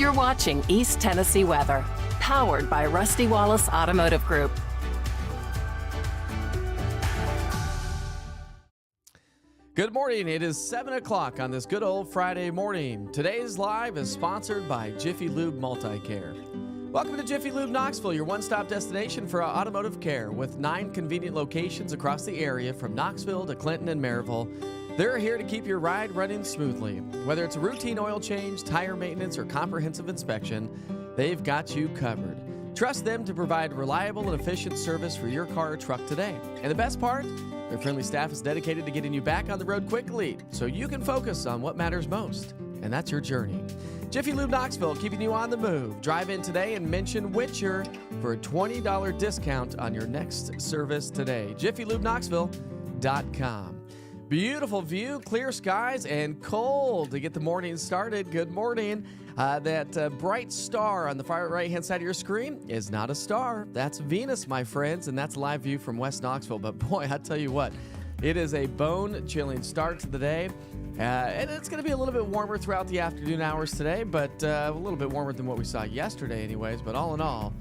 You're watching East Tennessee Weather, powered by Rusty Wallace Automotive Group. Good morning. It is 7 o'clock on this good old Friday morning. Today's Live is sponsored by Jiffy Lube Multi-Care. Welcome to Jiffy Lube Knoxville, your one-stop destination for automotive care with 9 convenient locations across the area from Knoxville to Clinton and Maryville. They're here to keep your ride running smoothly. Whether it's a routine oil change, tire maintenance, or comprehensive inspection, they've got you covered. Trust them to provide reliable and efficient service for your car or truck today. And the best part? Their friendly staff is dedicated to getting you back on the road quickly so you can focus on what matters most, and that's your journey. Jiffy Lube Knoxville, keeping you on the move. Drive in today and mention Witcher for a $20 discount on your next service today. JiffyLubeKnoxville.com. Beautiful view, clear skies, and cold to get the morning started. Good morning. That bright star on the far right-hand side of your screen is not a star. That's Venus, my friends, and that's a live view from West Knoxville. But boy, I tell you what, it is a bone-chilling start to the day. And it's going to be a little bit warmer throughout the afternoon hours today, but a little bit warmer than what we saw yesterday anyways. But all in all,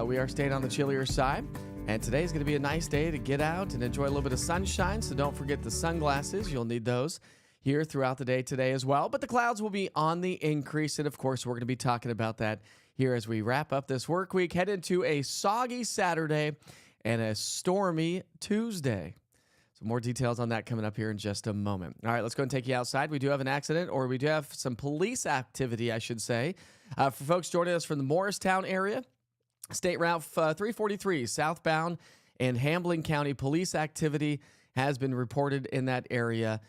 we are staying on the chillier side. And today's going to be a nice day to get out and enjoy a little bit of sunshine, so don't forget the sunglasses. You'll need those here throughout the day today as well. But the clouds will be on the increase, and of course, we're going to be talking about that here as we wrap up this work week, head into a soggy Saturday and a stormy Tuesday. So more details on that coming up here in just a moment. All right, let's go and take you outside. We do have an accident, or we do have some police activity, I should say. For folks joining us from the Morristown area, State Route 343 southbound and Hamblen County, police activity has been reported in that area.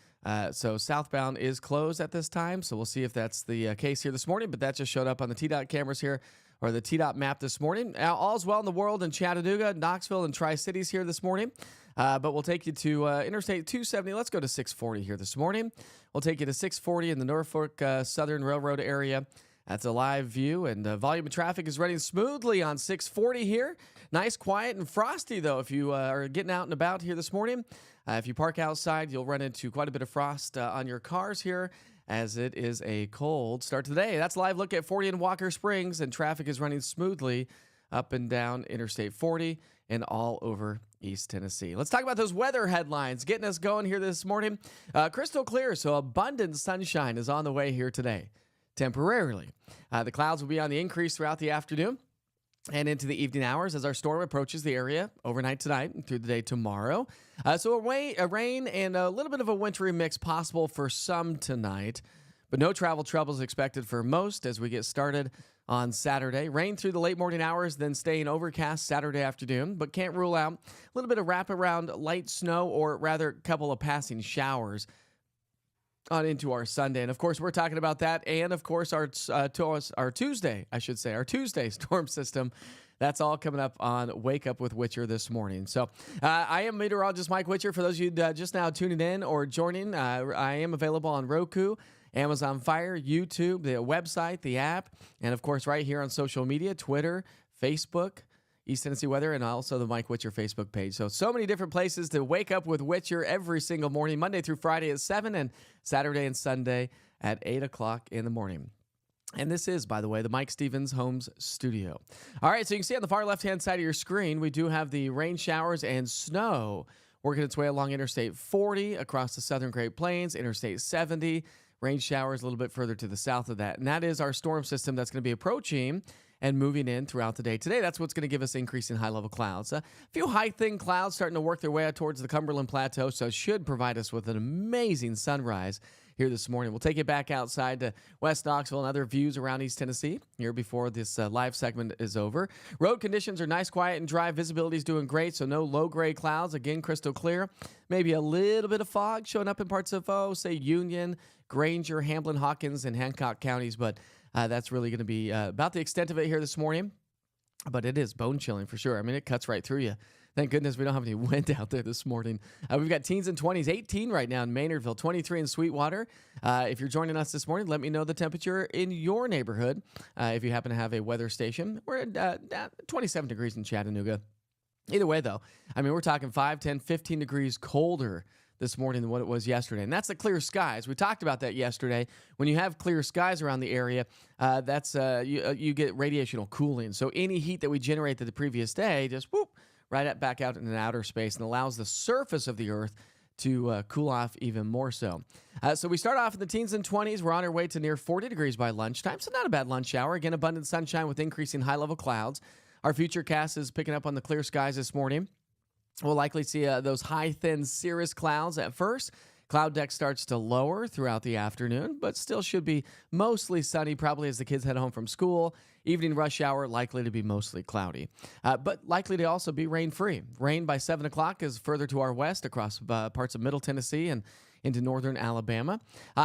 So southbound is closed at this time. So we'll see if that's the case here this morning. But that just showed up on the TDOT cameras here, or the TDOT map this morning. All's well in the world in Chattanooga, Knoxville, and Tri-Cities here this morning. But we'll take you to Interstate 270. Let's go to 640 here this morning. We'll take you to 640 in the Norfolk Southern Railroad area. That's a live view, and volume of traffic is running smoothly on 640 here. Nice, quiet, and frosty, though, if you are getting out and about here this morning. If you park outside, you'll run into quite a bit of frost on your cars here, as it is a cold start to the day. That's a live look at 40 in Walker Springs, and traffic is running smoothly up and down Interstate 40 and all over East Tennessee. Let's talk about those weather headlines getting us going here this morning. Crystal clear, so abundant sunshine is on the way here today. Temporarily. The clouds will be on the increase throughout the afternoon and into the evening hours as our storm approaches the area overnight tonight and through the day tomorrow. So a rain and a little bit of a wintry mix possible for some tonight, but no travel troubles expected for most as we get started on Saturday. Rain through the late morning hours, then staying overcast Saturday afternoon, but can't rule out a little bit of wraparound light snow, or rather a couple of passing showers on into our Sunday. And of course, we're talking about that. And of course, our Tuesday storm system. That's all coming up on Wake Up with Witcher this morning. So I am meteorologist Mike Witcher. For those of you just now tuning in or joining, I am available on ROKU, Amazon Fire, YouTube, the website, the app, and of course, right here on social media, Twitter, Facebook, East Tennessee Weather, and also the Mike Witcher Facebook page. So many different places to wake up with Witcher every single morning, Monday through Friday at 7 and Saturday and Sunday at 8 o'clock in the morning. And this is, by the way, the Mike Stevens Homes Studio. All right, so you can see on the far left-hand side of your screen, we do have the rain showers and snow working its way along Interstate 40 across the southern Great Plains, Interstate 70, rain showers a little bit further to the south of that. And that is our storm system that's going to be approaching and moving in throughout the day. Today, that's what's going to give us increase in high-level clouds. A few high, thin clouds starting to work their way out towards the Cumberland Plateau, so it should provide us with an amazing sunrise here this morning. We'll take it back outside to West Knoxville and other views around East Tennessee here before this live segment is over. Road conditions are nice, quiet, and dry. Visibility is doing great, so no low-grade clouds. Again, crystal clear. Maybe a little bit of fog showing up in parts of, say, Union, Granger, Hamblen, Hawkins, and Hancock counties, but that's really going to be about the extent of it here this morning. But it is bone chilling for sure. I mean, it cuts right through you. Thank goodness we don't have any wind out there this morning. We've got teens and 20s, 18 right now in Maynardville, 23 in Sweetwater. If you're joining us this morning, let me know the temperature in your neighborhood. If you happen to have a weather station, we're at 27 degrees in Chattanooga. Either way, though, I mean, we're talking 5, 10, 15 degrees colder this morning than what it was yesterday. And that's the clear skies. We talked about that yesterday. When you have clear skies around the area, you get radiational cooling. So any heat that we generated the previous day just back out into outer space and allows the surface of the Earth to cool off even more so. So we start off in the teens and 20s. We're on our way to near 40 degrees by lunchtime, so not a bad lunch hour. Again, abundant sunshine with increasing high-level clouds. Our future cast is picking up on the clear skies this morning. We'll likely see those high, thin cirrus clouds at first. Cloud deck starts to lower throughout the afternoon, but still should be mostly sunny, probably as the kids head home from school. Evening rush hour likely to be mostly cloudy, but likely to also be rain-free. Rain by 7 o'clock is further to our west across parts of Middle Tennessee and into northern Alabama.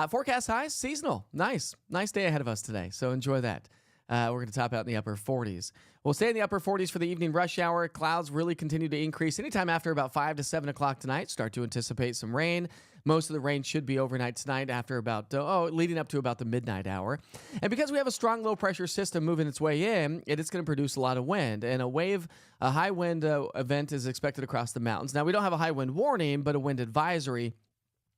Forecast highs, seasonal. Nice day ahead of us today, so enjoy that. We're going to top out in the upper 40s. We'll stay in the upper 40s for the evening rush hour. Clouds really continue to increase anytime after about 5 to 7 o'clock tonight. Start to anticipate some rain. Most of the rain should be overnight tonight after about, leading up to about the midnight hour. And because we have a strong low-pressure system moving its way in, it is going to produce a lot of wind. And a high wind event is expected across the mountains. Now, we don't have a high wind warning, but a wind advisory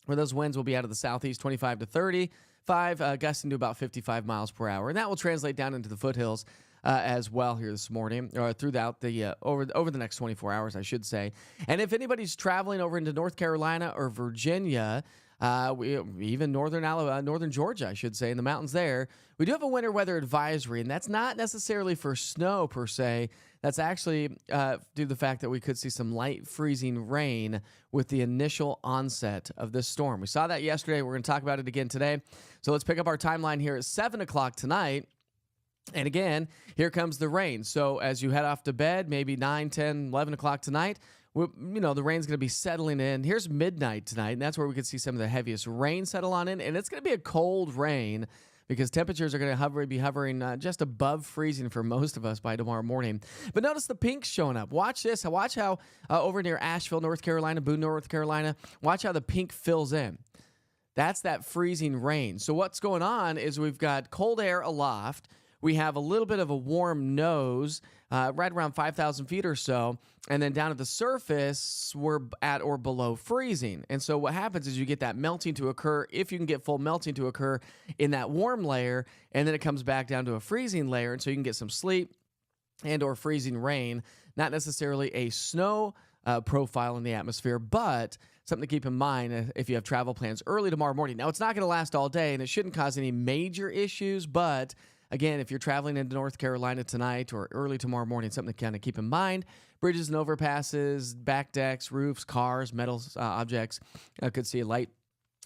where those winds will be out of the southeast 25 to 30. Gusting to about 55 miles per hour. And that will translate down into the foothills as well here this morning, or throughout the over the next 24 hours, I should say. And if anybody's traveling over into North Carolina or Virginia, even northern Georgia, I should say, in the mountains there, we do have a winter weather advisory, and that's not necessarily for snow per se. That's actually due to the fact that we could see some light freezing rain with the initial onset of this storm. We saw that yesterday. We're going to talk about it again today. So let's pick up our timeline here at 7 o'clock tonight. And again, here comes the rain. So as you head off to bed, maybe 9, 10, 11 o'clock tonight, the rain's going to be settling in. Here's midnight tonight, and that's where we could see some of the heaviest rain settle on in. And it's going to be a cold rain because temperatures are going to be hovering just above freezing for most of us by tomorrow morning. But notice the pinks showing up. Watch this. Watch how over near Asheville, North Carolina, Boone, North Carolina, watch how the pink fills in. That's that freezing rain. So what's going on is we've got cold air aloft. We have a little bit of a warm nose, right around 5,000 feet or so. And then down at the surface, we're at or below freezing. And so what happens is you get that melting to occur, if you can get full melting to occur in that warm layer, and then it comes back down to a freezing layer. And so you can get some sleet and or freezing rain, not necessarily a snow profile in the atmosphere, but something to keep in mind if you have travel plans early tomorrow morning. Now, it's not going to last all day, and it shouldn't cause any major issues, but again, if you're traveling into North Carolina tonight or early tomorrow morning, something to kind of keep in mind. Bridges and overpasses, back decks, roofs, cars, metal objects could see a light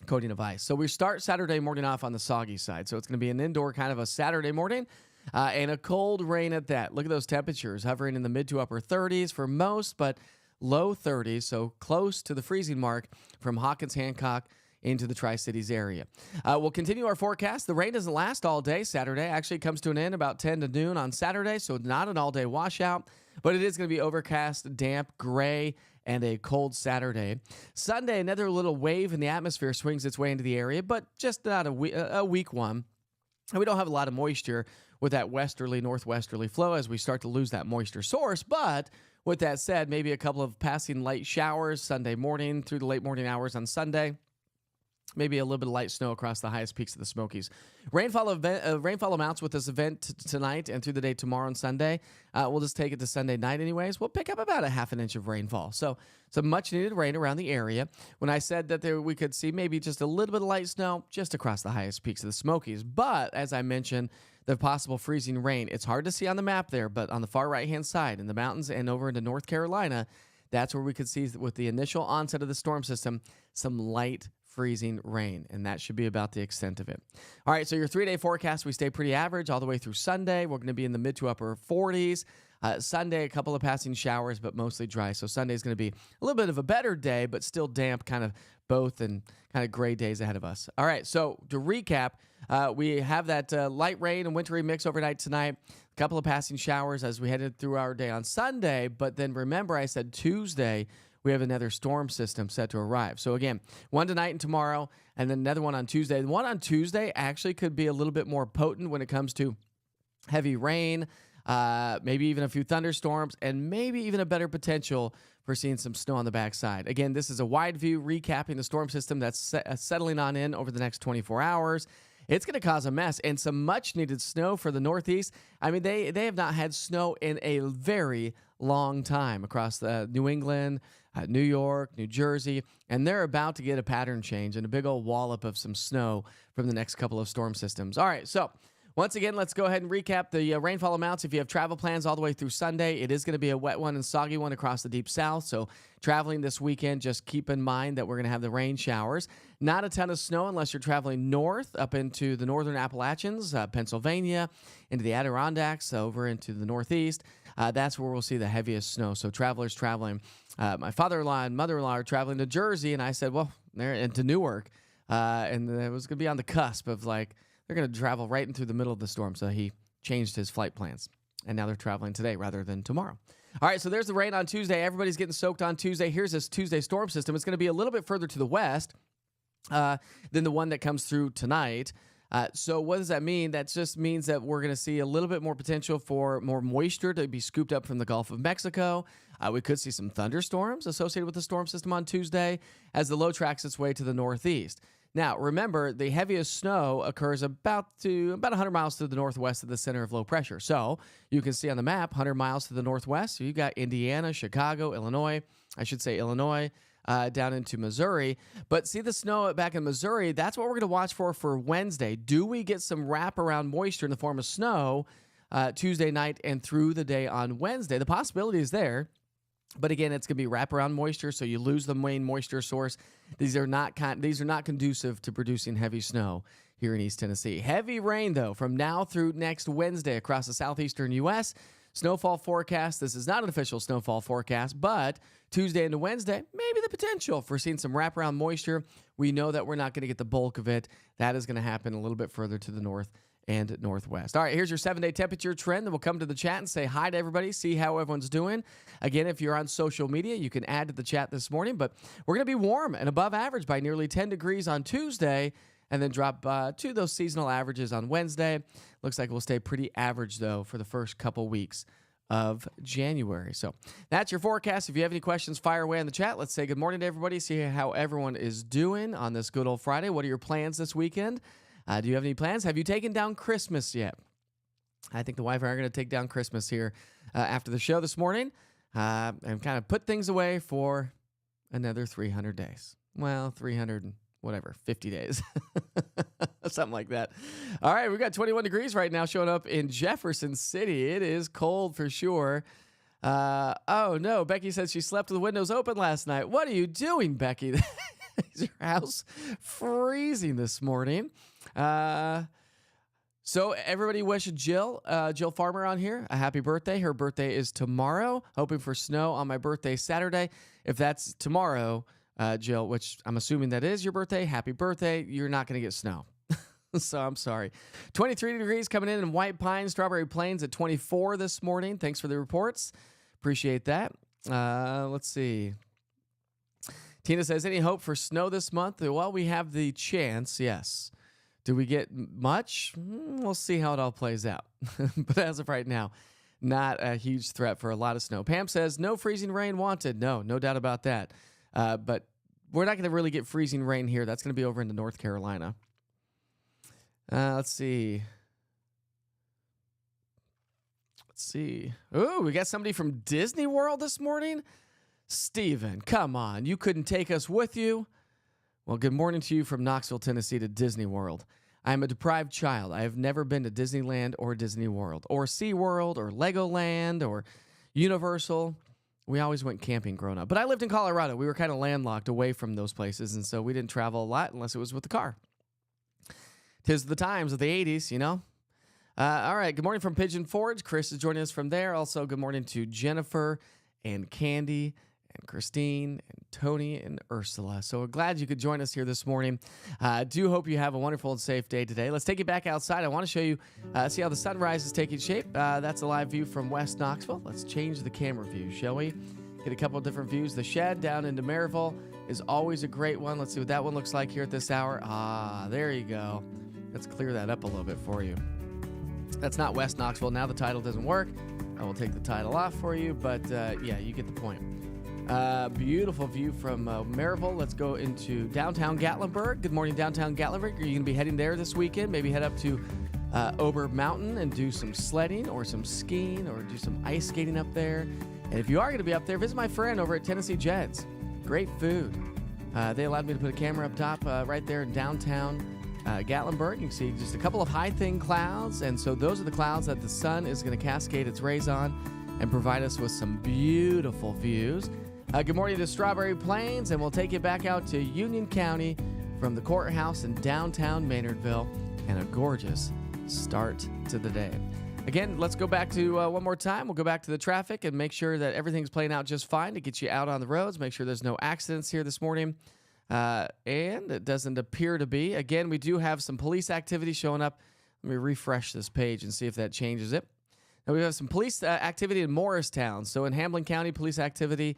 coating of ice. So we start Saturday morning off on the soggy side. So it's going to be an indoor kind of a Saturday morning and a cold rain at that. Look at those temperatures hovering in the mid to upper 30s for most, but low 30s, so close to the freezing mark from Hawkins, Hancock, into the Tri-Cities area. We'll continue our forecast. The rain doesn't last all day Saturday. Actually, it comes to an end about 10 to noon on Saturday, so not an all-day washout, but it is going to be overcast, damp, gray, and a cold Saturday. Sunday, another little wave in the atmosphere swings its way into the area, but just not a weak one. And we don't have a lot of moisture with that westerly, northwesterly flow as we start to lose that moisture source, but with that said, maybe a couple of passing light showers Sunday morning through the late morning hours on Sunday. Maybe a little bit of light snow across the highest peaks of the Smokies. Rainfall amounts with this event tonight and through the day tomorrow and Sunday. We'll just take it to Sunday night anyways. We'll pick up about a half an inch of rainfall. So some much-needed rain around the area. When I said that we could see maybe just a little bit of light snow just across the highest peaks of the Smokies. But as I mentioned, the possible freezing rain, it's hard to see on the map there, but on the far right-hand side in the mountains and over into North Carolina, that's where we could see with the initial onset of the storm system some light freezing rain, and that should be about the extent of it. All right, so your 3-day forecast, we stay pretty average all the way through Sunday. We're going to be in the mid to upper 40s. Sunday, a couple of passing showers, but mostly dry. So Sunday is going to be a little bit of a better day, but still damp, kind of both, and kind of gray days ahead of us. All right, so to recap, we have that light rain and wintry mix overnight tonight. A couple of passing showers as we headed through our day on Sunday. But then remember, I said Tuesday, we have another storm system set to arrive. So again, one tonight and tomorrow, and then another one on Tuesday. The one on Tuesday actually could be a little bit more potent when it comes to heavy rain, maybe even a few thunderstorms, and maybe even a better potential for seeing some snow on the backside. Again, this is a wide view recapping the storm system that's settling on in over the next 24 hours. It's going to cause a mess and some much needed snow for the Northeast. I mean, they have not had snow in a very long time across New England, New York, New Jersey, and they're about to get a pattern change and a big old wallop of some snow from the next couple of storm systems. All right, so once again, let's go ahead and recap the rainfall amounts. If you have travel plans all the way through Sunday, it is going to be a wet one and soggy one across the deep south. So traveling this weekend, just keep in mind that we're going to have the rain showers. Not a ton of snow unless you're traveling north up into the northern Appalachians, Pennsylvania, into the Adirondacks, over into the Northeast. That's where we'll see the heaviest snow. So travelers traveling. My father-in-law and mother-in-law are traveling to Jersey, and I said, well, they're into Newark. And it was going to be on the cusp of they're going to travel right into the middle of the storm. So he changed his flight plans. And now they're traveling today rather than tomorrow. All right, so there's the rain on Tuesday. Everybody's getting soaked on Tuesday. Here's this Tuesday storm system. It's going to be a little bit further to the west than the one that comes through tonight. So what does that mean? That just means that we're going to see a little bit more potential for more moisture to be scooped up from the Gulf of Mexico. We could see some thunderstorms associated with the storm system on Tuesday as the low tracks its way to the northeast. Now, remember, the heaviest snow occurs about 100 miles to the northwest of the center of low pressure. So you can see on the map, 100 miles to the northwest. So you got Indiana, Chicago, Illinois, down into Missouri. But see the snow back in Missouri, that's what we're going to watch for Wednesday. Do we get some wraparound moisture in the form of snow Tuesday night and through the day on Wednesday? The possibility is there. But again, it's going to be wraparound moisture, so you lose the main moisture source. These are not conducive to producing heavy snow here in East Tennessee. Heavy rain, though, from now through next Wednesday across the southeastern U.S. Snowfall forecast. This is not an official snowfall forecast, but Tuesday into Wednesday, maybe the potential for seeing some wraparound moisture. We know that we're not going to get the bulk of it. That is going to happen a little bit further to the north and northwest. All right, here's your 7-day temperature trend. Then we'll come to the chat and say hi to everybody, see how everyone's doing. Again, if you're on social media, you can add to the chat this morning. But we're going to be warm and above average by nearly 10 degrees on Tuesday and then drop to those seasonal averages on Wednesday. Looks like we'll stay pretty average, though, for the first couple weeks of January. So that's your forecast. If you have any questions, fire away in the chat. Let's say good morning to everybody, see how everyone is doing on this good old Friday. What are your plans this weekend? Do you have any plans? Have you taken down Christmas yet? I think the wife and I are going to take down Christmas here after the show this morning and kind of put things away for another 300 days. Well, 50 days. Something like that. All right, we've got 21 degrees right now showing up in Jefferson City. It is cold for sure. Oh, no, Becky says she slept with the windows open last night. What are you doing, Becky? Is your house freezing this morning? So everybody wish Jill Farmer on here a happy birthday. Her birthday is tomorrow. Hoping for snow on my birthday Saturday. If that's tomorrow, Jill, which I'm assuming that is your birthday, happy birthday. You're not going to get snow. So I'm sorry. 23 degrees coming in White Pine, Strawberry Plains at 24 this morning. Thanks for the reports. Appreciate that. Let's see. Tina says, any hope for snow this month? Well, we have the chance, yes. Do we get much? We'll see how it all plays out. But as of right now, not a huge threat for a lot of snow. Pam says, no freezing rain wanted. No doubt about that. But we're not going to really get freezing rain here. That's going to be over into North Carolina. Let's see. Ooh, we got somebody from Disney World this morning. Steven, come on. You couldn't take us with you? Well, good morning to you from Knoxville, Tennessee to Disney World. I am a deprived child. I have never been to Disneyland or Disney World or SeaWorld or Legoland or Universal. We always went camping growing up. But I lived in Colorado. We were kind of landlocked away from those places, and so we didn't travel a lot unless it was with the car. 'Tis the times of the 80s, you know. All right, good morning from Pigeon Forge. Chris is joining us from there. Also, good morning to Jennifer and Candy and Christine and Tony and Ursula. So we're glad you could join us here this morning. Do hope you have a wonderful and safe day today. Let's take you back outside. I want to show you, see how the sunrise is taking shape. That's a live view from West Knoxville. Let's change the camera view, shall we? Get a couple of different views. The shed down into Maryville is always a great one. Let's see what that one looks like here at this hour. There you go. Let's clear that up a little bit for you. That's not West Knoxville. Now the title doesn't work. I will take the title off for you, but yeah, you get the point. Beautiful view from Maryville. Let's go into downtown Gatlinburg. Good morning, downtown Gatlinburg. Are you going to be heading there this weekend? Maybe head up to Ober Mountain and do some sledding or some skiing or do some ice skating up there. And if you are going to be up there, visit my friend over at Tennessee Jeds. Great food. They allowed me to put a camera up top right there in downtown Gatlinburg. You can see just a couple of high thin clouds. And so those are the clouds that the sun is going to cascade its rays on and provide us with some beautiful views. Good morning to Strawberry Plains, and we'll take you back out to Union County from the courthouse in downtown Maynardville, and a gorgeous start to the day. Again, let's go back to one more time. We'll go back to the traffic and make sure that everything's playing out just fine to get you out on the roads. Make sure there's no accidents here this morning, and it doesn't appear to be. Again, we do have some police activity showing up. Let me refresh this page and see if that changes it. Now, we have some police activity in Morristown. So in Hamlin County, police activity.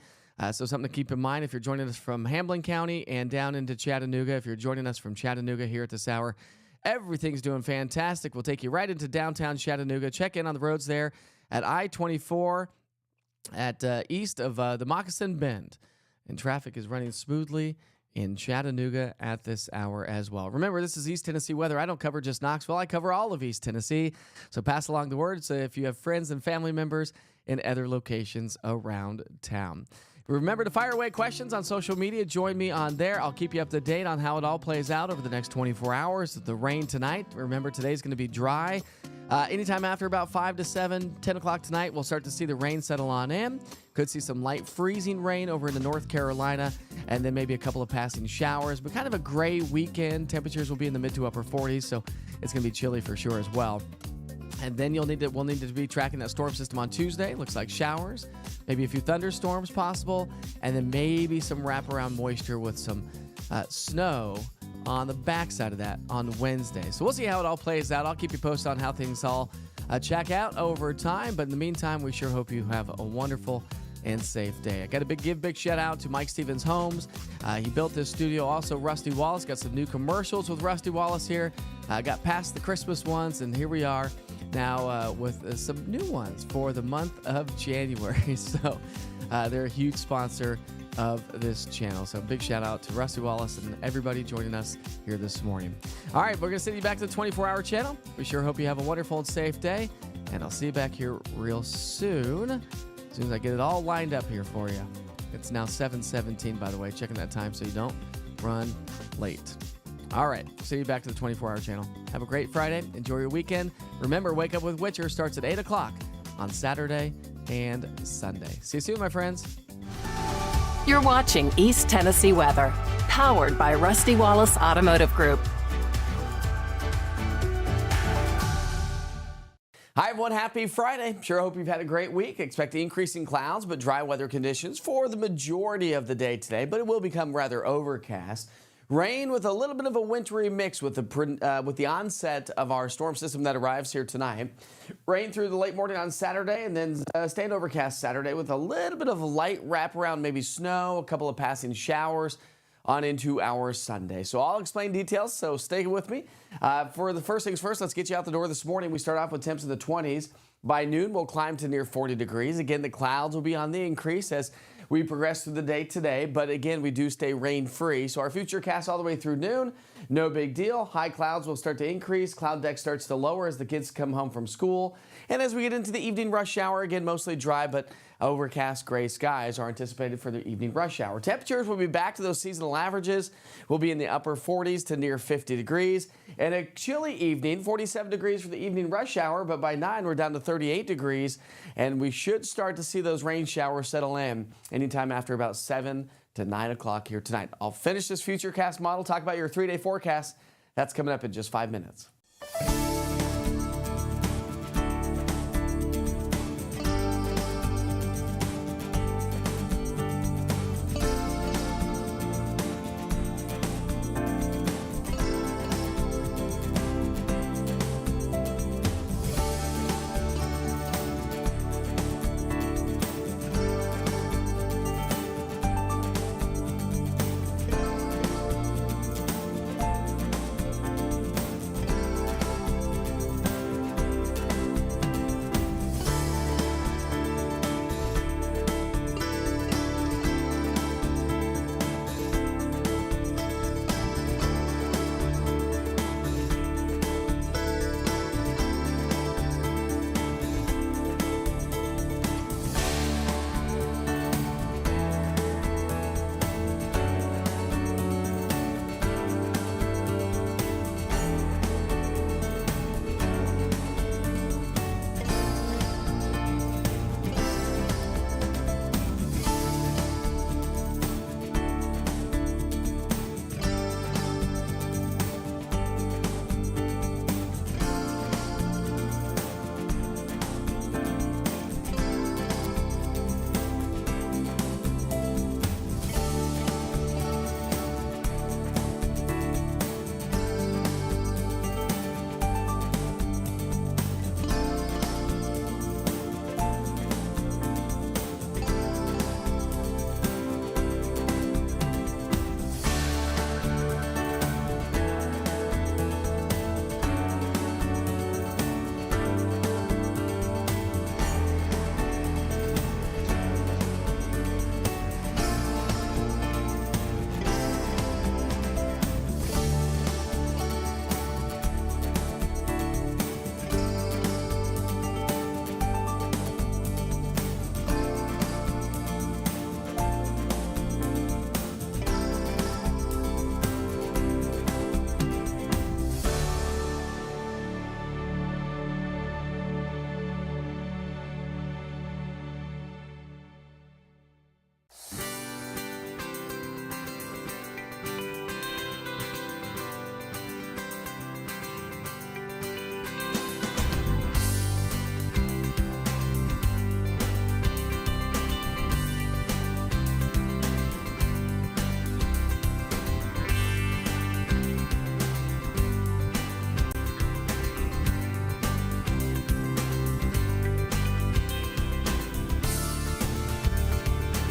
So something to keep in mind if you're joining us from Hamlin County and down into Chattanooga. If you're joining us from Chattanooga here at this hour, everything's doing fantastic. We'll take you right into downtown Chattanooga. Check in on the roads there at I-24 at east of the Moccasin Bend. And traffic is running smoothly in Chattanooga at this hour as well. Remember, this is East Tennessee weather. I don't cover just Knoxville. I cover all of East Tennessee. So pass along the word if you have friends and family members in other locations around town. Remember to fire away questions on social media. Join me on there. I'll keep you up to date on how it all plays out over the next 24 hours. The rain tonight. Remember, today's going to be dry. Anytime after about 5 to 7, 10 o'clock tonight, we'll start to see the rain settle on in. Could see some light freezing rain over into North Carolina, and then maybe a couple of passing showers. But kind of a gray weekend. Temperatures will be in the mid to upper 40s, so it's going to be chilly for sure as well. And then we'll need to be tracking that storm system on Tuesday. Looks like showers, maybe a few thunderstorms possible, and then maybe some wraparound moisture with some snow on the backside of that on Wednesday. So we'll see how it all plays out. I'll keep you posted on how things all check out over time. But in the meantime, we sure hope you have a wonderful and safe day. I got to big shout out to Mike Stevens Homes. He built this studio. Also, Rusty Wallace got some new commercials with Rusty Wallace here. Got past the Christmas ones, and here we are now with some new ones for the month of January. So they're a huge sponsor of this channel. So big shout out to Rusty Wallace and everybody joining us here this morning. All right, we're going to send you back to the 24-hour channel. We sure hope you have a wonderful and safe day, and I'll see you back here real soon. As soon as I get it all lined up here for you. It's now 7:17, by the way, checking that time so you don't run late. All right, see you back to the 24-hour channel. Have a great Friday. Enjoy your weekend. Remember, Wake Up with Witcher starts at 8 o'clock on Saturday and Sunday. See you soon, my friends. You're watching East Tennessee weather, powered by Rusty Wallace Automotive Group. Hi, everyone. Happy Friday. Sure hope you've had a great week. Expect increasing clouds, but dry weather conditions for the majority of the day today, but it will become rather overcast. Rain with a little bit of a wintry mix with the onset of our storm system that arrives here tonight. Rain through the late morning on Saturday, and then staying overcast Saturday with a little bit of light wraparound, maybe snow, a couple of passing showers on into our Sunday. So I'll explain details, so stay with me. For the first things first, let's get you out the door this morning. We start off with temps in the 20s. By noon, we'll climb to near 40 degrees. Again, the clouds will be on the increase as we progress through the day today, but again, we do stay rain-free. So our future cast all the way through noon, no big deal. High clouds will start to increase. Cloud deck starts to lower as the kids come home from school. And as we get into the evening rush hour, again, mostly dry, but overcast gray skies are anticipated for the evening rush hour. Temperatures will be back to those seasonal averages. We'll be in the upper 40s to near 50 degrees. And a chilly evening, 47 degrees for the evening rush hour, but by 9, we're down to 38 degrees. And we should start to see those rain showers settle in anytime after about 7 to 9 o'clock here tonight. I'll finish this futurecast model, talk about your 3-day forecast. That's coming up in just 5 minutes.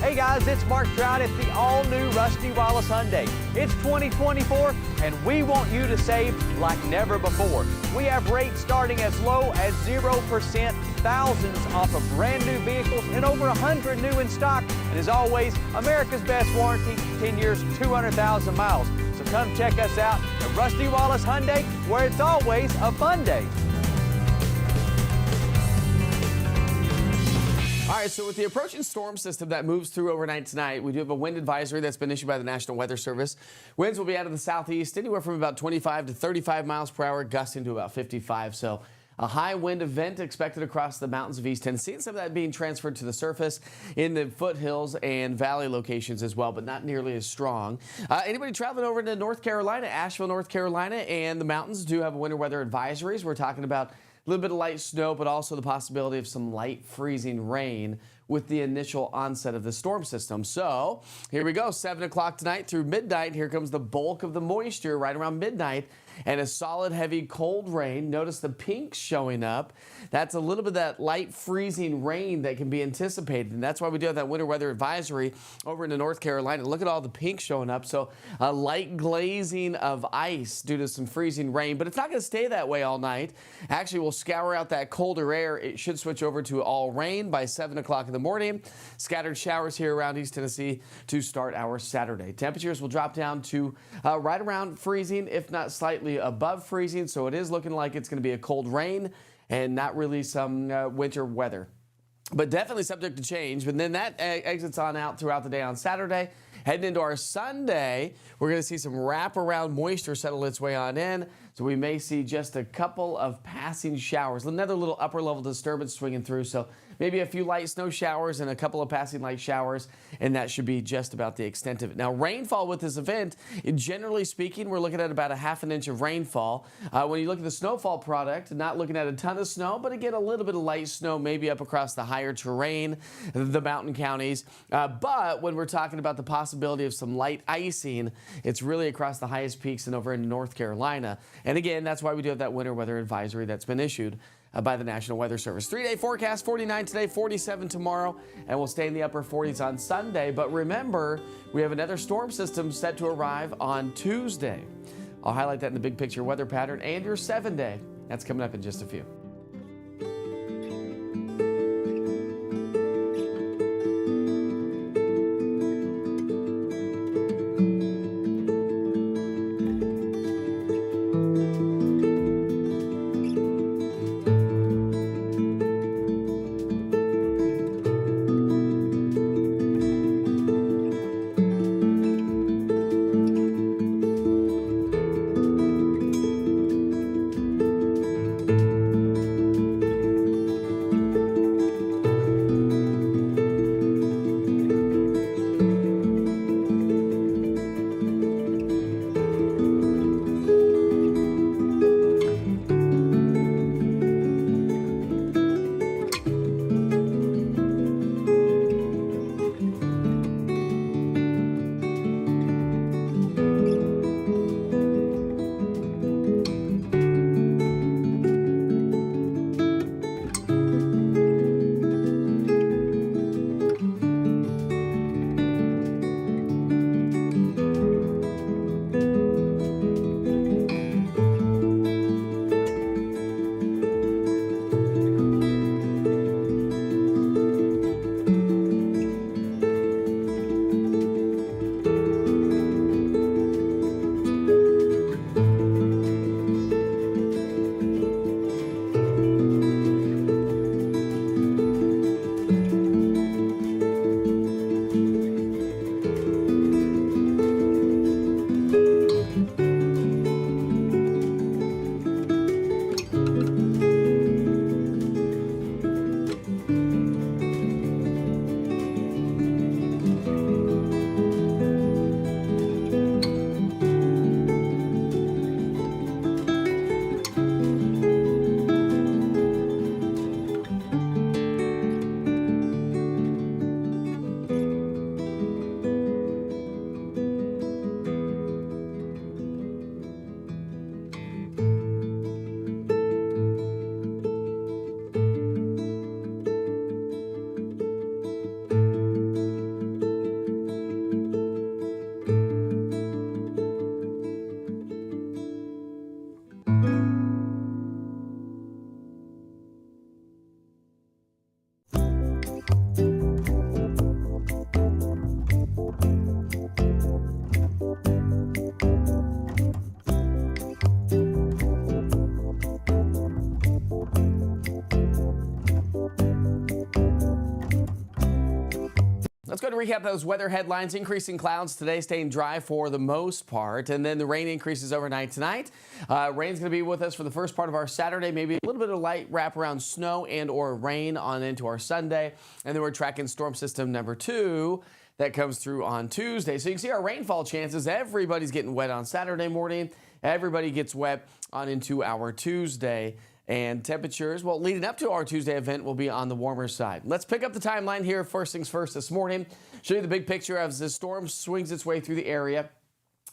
Hey guys, it's Mark Trout at the all-new Rusty Wallace Hyundai. It's 2024 and we want you to save like never before. We have rates starting as low as 0%, thousands off of brand new vehicles and over 100 new in stock. And as always, America's best warranty, 10 years, 200,000 miles. So come check us out at Rusty Wallace Hyundai, where it's always a fun day. All right, so with the approaching storm system that moves through overnight tonight, we do have a wind advisory that's been issued by the National Weather Service. Winds will be out of the southeast, anywhere from about 25 to 35 miles per hour, gusting to about 55. So a high wind event expected across the mountains of East Tennessee, and some of that being transferred to the surface in the foothills and valley locations as well, but not nearly as strong. Anybody traveling over to North Carolina, Asheville, North Carolina, and the mountains do have winter weather advisories. We're talking about a little bit of light snow, but also the possibility of some light freezing rain with the initial onset of the storm system. So here we go, 7 o'clock tonight through midnight. Here comes the bulk of the moisture right around midnight and a solid, heavy, cold rain. Notice the pinks showing up. That's a little bit of that light freezing rain that can be anticipated, and that's why we do have that winter weather advisory over into North Carolina. Look at all the pinks showing up. So a light glazing of ice due to some freezing rain, but it's not going to stay that way all night. Actually, we'll scour out that colder air. It should switch over to all rain by 7 o'clock in the morning. Scattered showers here around East Tennessee to start our Saturday. Temperatures will drop down to right around freezing, if not slightly above freezing. So it is looking like it's going to be a cold rain and not really some winter weather, but definitely subject to change. But then that exits on out throughout the day on Saturday. Heading into our Sunday, we're going to see some wraparound moisture settle its way on in. So we may see just a couple of passing showers, another little upper level disturbance swinging through. So maybe a few light snow showers and a couple of passing light showers, and that should be just about the extent of it. Now, rainfall with this event, generally speaking, we're looking at about a half an inch of rainfall. When you look at the snowfall product, not looking at a ton of snow, but again, a little bit of light snow, maybe up across the higher terrain, the mountain counties. But when we're talking about the possibility of some light icing, it's really across the highest peaks and over in North Carolina. And again, that's why we do have that winter weather advisory that's been issued by the National Weather Service. 3-day forecast, 49 today, 47 tomorrow, and we'll stay in the upper 40s on Sunday. But remember, we have another storm system set to arrive on Tuesday. I'll highlight that in the big picture weather pattern and your 7-day. That's coming up in just a few. go to recap those weather headlines. Increasing clouds today, staying dry for the most part. And then the rain increases overnight tonight. Rain's going to be with us for the first part of our Saturday. Maybe a little bit of light wraparound snow and or rain on into our Sunday. And then we're tracking storm system number 2 that comes through on Tuesday. So you can see our rainfall chances. Everybody's getting wet on Saturday morning. Everybody gets wet on into our Tuesday. And temperatures, well, leading up to our Tuesday event will be on the warmer side. Let's pick up the timeline here. First things first this morning. Show you the big picture as the storm swings its way through the area.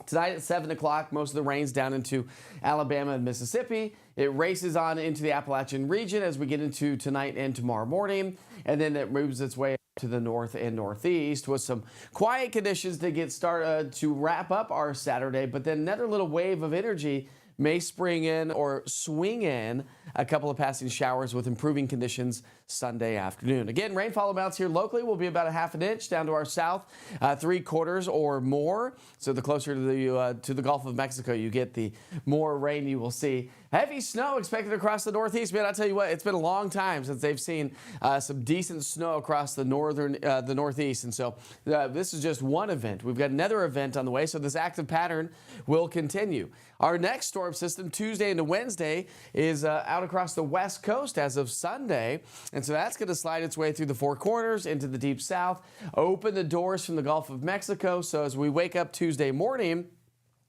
Tonight at 7 o'clock, most of the rain's down into Alabama and Mississippi. It races on into the Appalachian region as we get into tonight and tomorrow morning. And then it moves its way to the north and northeast with some quiet conditions to get started to wrap up our Saturday. But then another little wave of energy may spring in or swing in a couple of passing showers with improving conditions Sunday afternoon. Again, rainfall amounts here locally will be about a half an inch down to our south, 3/4 or more. So the closer to the Gulf of Mexico you get, the more rain you will see. Heavy snow expected across the northeast. Man, I'll tell you what, it's been a long time since they've seen some decent snow across the northeast. And so this is just one event. We've got another event on the way, so this active pattern will continue. Our next storm system, Tuesday into Wednesday, is out across the west coast as of Sunday. And so that's going to slide its way through the Four Corners into the deep south, open the doors from the Gulf of Mexico. So as we wake up Tuesday morning,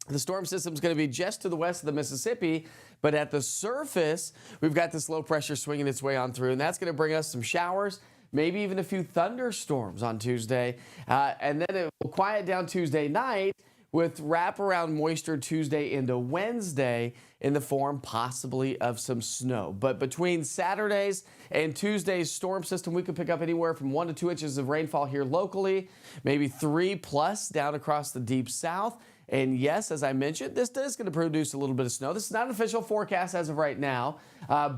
the storm system is going to be just to the west of the Mississippi, but at the surface, we've got this low pressure swinging its way on through, and that's going to bring us some showers, maybe even a few thunderstorms on Tuesday. And then it will quiet down Tuesday night with wraparound moisture Tuesday into Wednesday in the form possibly of some snow. But between Saturday's and Tuesday's storm system, we could pick up anywhere from 1 to 2 inches of rainfall here locally, maybe 3+ down across the deep south. And yes, as I mentioned, this is going to produce a little bit of snow. This is not an official forecast as of right now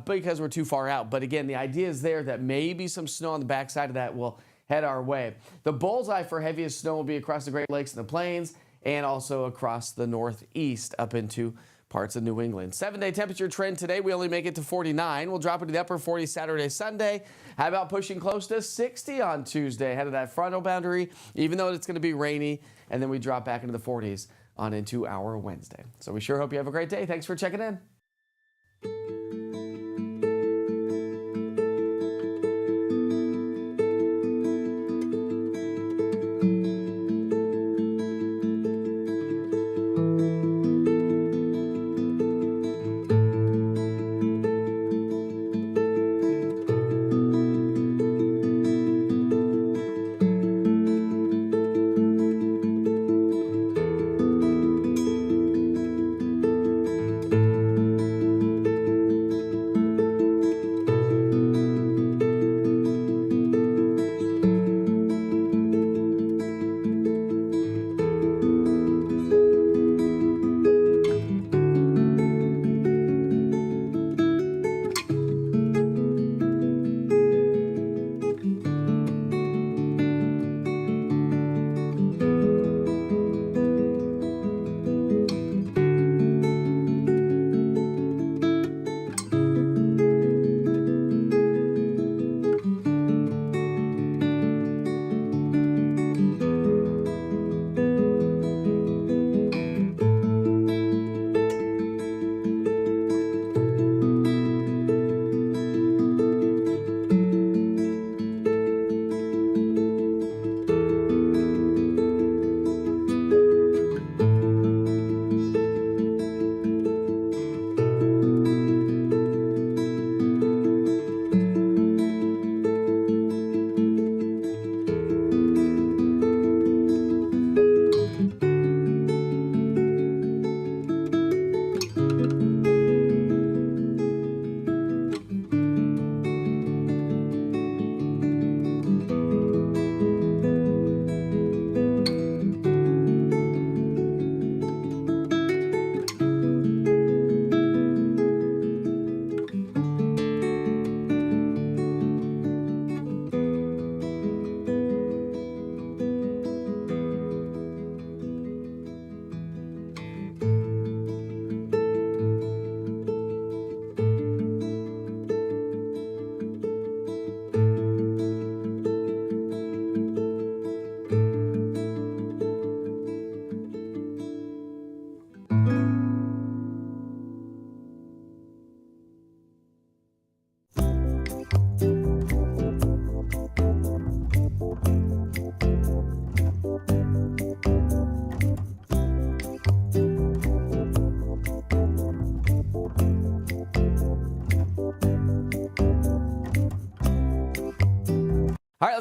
because we're too far out. But again, the idea is there that maybe some snow on the backside of that will head our way. The bullseye for heaviest snow will be across the Great Lakes and the Plains, and also across the northeast up into parts of New England. 7-day temperature trend today, we only make it to 49. We'll drop into the upper 40s Saturday, Sunday. How about pushing close to 60 on Tuesday ahead of that frontal boundary, even though it's going to be rainy, and then we drop back into the 40s on into our Wednesday. So we sure hope you have a great day. Thanks for checking in.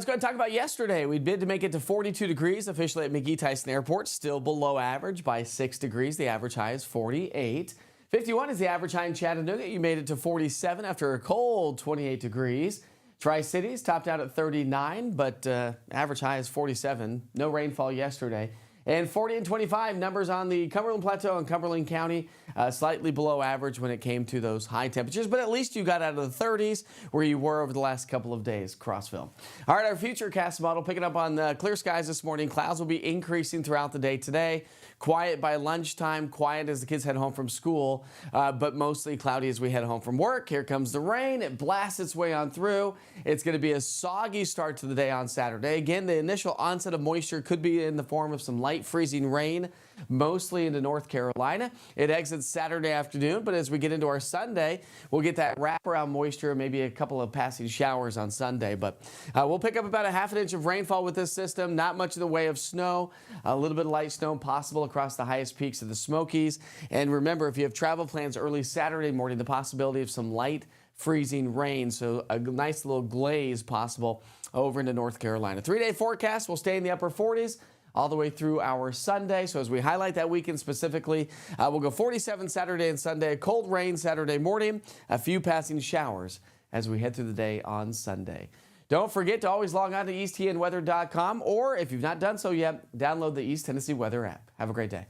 let's go ahead and talk about yesterday. We bid to make it to 42 degrees officially at McGee-Tyson Airport. Still below average by 6 degrees. The average high is 48. 51 is the average high in Chattanooga. You made it to 47 after a cold 28 degrees. Tri-Cities topped out at 39, but average high is 47. No rainfall yesterday. And 40 and 25 numbers on the Cumberland Plateau and Cumberland County, slightly below average when it came to those high temperatures, but at least you got out of the 30s where you were over the last couple of days, Crossville. All right, our futurecast model picking up on clear skies this morning. Clouds will be increasing throughout the day today. Quiet by lunchtime, quiet as the kids head home from school, but mostly cloudy as we head home from work. Here comes the rain. It blasts its way on through. It's going to be a soggy start to the day on Saturday. Again, the initial onset of moisture could be in the form of some light freezing rain, mostly into North Carolina. It exits Saturday afternoon, but as we get into our Sunday, we'll get that wraparound moisture, maybe a couple of passing showers on Sunday. But we'll pick up about a half an inch of rainfall with this system. Not much in the way of snow. A little bit of light snow possible across the highest peaks of the Smokies. And remember, if you have travel plans early Saturday morning, the possibility of some light freezing rain, so a nice little glaze possible over into North Carolina. 3-day forecast will stay in the upper 40s all the way through our Sunday. So as we highlight that weekend specifically, we'll go 47 Saturday and Sunday, cold rain Saturday morning, a few passing showers as we head through the day on Sunday. Don't forget to always log on to easttnweather.com, or if you've not done so yet, download the East Tennessee Weather app. Have a great day.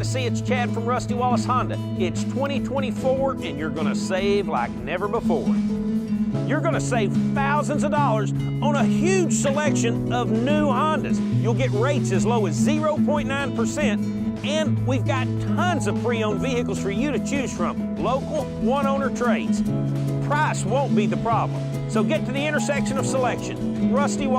Tennessee. It's Chad from Rusty Wallace Honda. It's 2024 and you're going to save like never before. You're going to save thousands of dollars on a huge selection of new Hondas. You'll get rates as low as 0.9%, and we've got tons of pre-owned vehicles for you to choose from. Local, one-owner trades. Price won't be the problem. So get to the intersection of selection. Rusty Wallace.